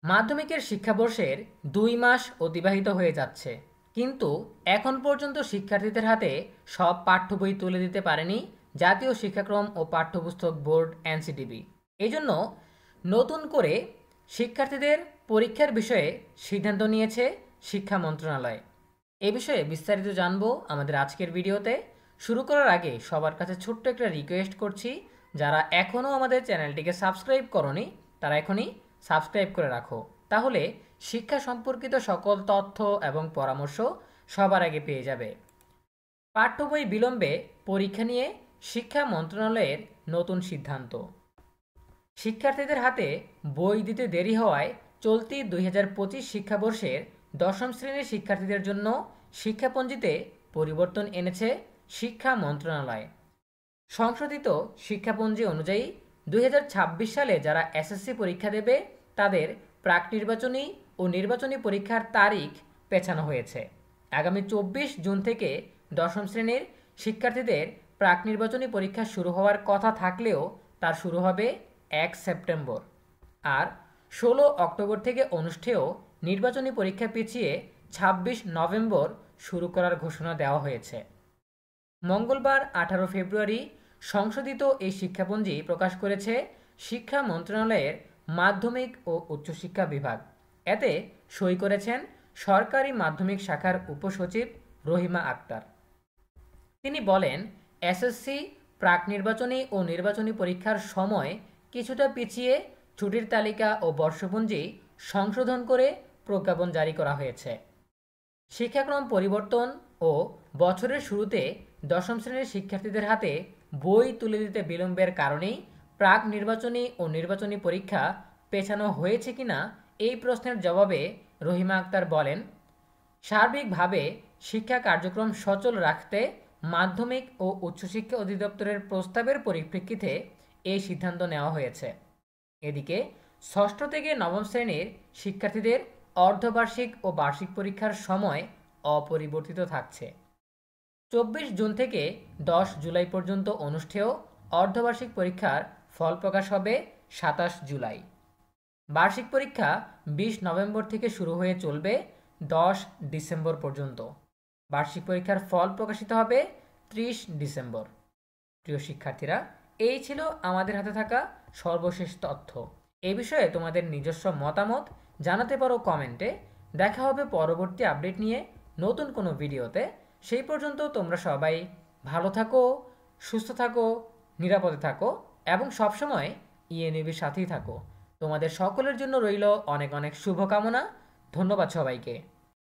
মাধ্যমিকের শিক্ষাবর্ষের ২ মাস অতিবাহিত হয়ে যাচ্ছে, কিন্তু এখন পর্যন্ত শিক্ষার্থীদের হাতে সব পাঠ্য বই তুলে দিতে পারেনি জাতীয় শিক্ষাক্রম ও পাঠ্যপুস্তক বোর্ড এনসিটিবি। এজন্য নতুন করে শিক্ষার্থীদের পরীক্ষার বিষয়ে সিদ্ধান্ত নিয়েছে শিক্ষা মন্ত্রণালয়। এ বিষয়ে বিস্তারিত জানবো আমাদের আজকের ভিডিওতে। শুরু করার আগে সবার কাছে ছোট্ট একটা রিকোয়েস্ট করছি, যারা এখনও আমাদের চ্যানেলটিকে সাবস্ক্রাইব করনি তারা এখনই সাবস্ক্রাইব করে রাখো, তাহলে শিক্ষা সম্পর্কিত সকল তথ্য এবং পরামর্শ সবার আগে পেয়ে যাবে। পাঠ্য বই বিলম্বে পরীক্ষা নিয়ে শিক্ষা মন্ত্রণালয়ের নতুন সিদ্ধান্ত। শিক্ষার্থীদের হাতে বই দিতে দেরি হওয়ায় চলতি ২০২৫ শিক্ষাবর্ষের দশম শ্রেণীর শিক্ষার্থীদের জন্য শিক্ষাপঞ্জিতে পরিবর্তন এনেছে শিক্ষা মন্ত্রণালয়। সংশোধিত শিক্ষাপঞ্জি অনুযায়ী ২০২৬ সালে যারা এসএসসি পরীক্ষা দেবে তাদের প্রাক নির্বাচনী ও নির্বাচনী পরীক্ষার তারিখ পেছানো হয়েছে। আগামী ২৪ জুন থেকে দশম শ্রেণীর শিক্ষার্থীদের প্রাক নির্বাচনী পরীক্ষা শুরু হওয়ার কথা থাকলেও তার শুরু হবে ১ সেপ্টেম্বর। আর ১৬ অক্টোবর থেকে অনুষ্ঠেয় নির্বাচনী পরীক্ষা পিছিয়ে ২৬ নভেম্বর শুরু করার ঘোষণা দেওয়া হয়েছে। মঙ্গলবার ১৮ ফেব্রুয়ারি সংশোধিত এই শিক্ষাপঞ্জি প্রকাশ করেছে শিক্ষা মন্ত্রণালয়ের মাধ্যমিক ও উচ্চশিক্ষা বিভাগ। এতে সই করেছেন সরকারি মাধ্যমিক শাখার উপসচিব রহিমা আক্তার। তিনি বলেন, এসএসসি প্রাক নির্বাচনী ও নির্বাচনী পরীক্ষার সময় কিছুটা পিছিয়ে ছুটির তালিকা ও বর্ষপঞ্জি সংশোধন করে প্রজ্ঞাপন জারি করা হয়েছে। শিক্ষাক্রম পরিবর্তন ও বছরের শুরুতে দশম শ্রেণীর শিক্ষার্থীদের হাতে বই তুলে দিতে বিলম্বের কারণেই প্রাক নির্বাচনী ও নির্বাচনী পরীক্ষা পেছানো হয়েছে কিনা এই প্রশ্নের জবাবে রহিমা আক্তার বলেন, সার্বিকভাবে শিক্ষা কার্যক্রম সচল রাখতে মাধ্যমিক ও উচ্চশিক্ষা অধিদপ্তরের প্রস্তাবের পরিপ্রেক্ষিতে এই সিদ্ধান্ত নেওয়া হয়েছে। এদিকে ষষ্ঠ থেকে নবম শ্রেণীর শিক্ষার্থীদের অর্ধবার্ষিক ও বার্ষিক পরীক্ষার সময় অপরিবর্তিত থাকছে। ২৪ জুন থেকে ১০ জুলাই পর্যন্ত অনুষ্ঠেয় অর্ধবার্ষিক পরীক্ষার ফল প্রকাশ হবে ২৭ জুলাই। বার্ষিক পরীক্ষা ২০ নভেম্বর থেকে শুরু হয়ে চলবে ১০ ডিসেম্বর পর্যন্ত। বার্ষিক পরীক্ষার ফল প্রকাশিত হবে ৩০ ডিসেম্বর। প্রিয় শিক্ষার্থীরা, এই ছিল আমাদের হাতে থাকা সর্বশেষ তথ্য। এ বিষয়ে তোমাদের নিজস্ব মতামত জানাতে পারো কমেন্টে। দেখা হবে পরবর্তী আপডেট নিয়ে নতুন কোনো ভিডিওতে। সেই পর্যন্ত তোমরা সবাই ভালো থাকো, সুস্থ থাকো, নিরাপদে থাকো এবং সবসময় ইএনইবির সাথেই থাকো। তোমাদের সকলের জন্য রইল অনেক অনেক শুভকামনা। ধন্যবাদ সবাইকে।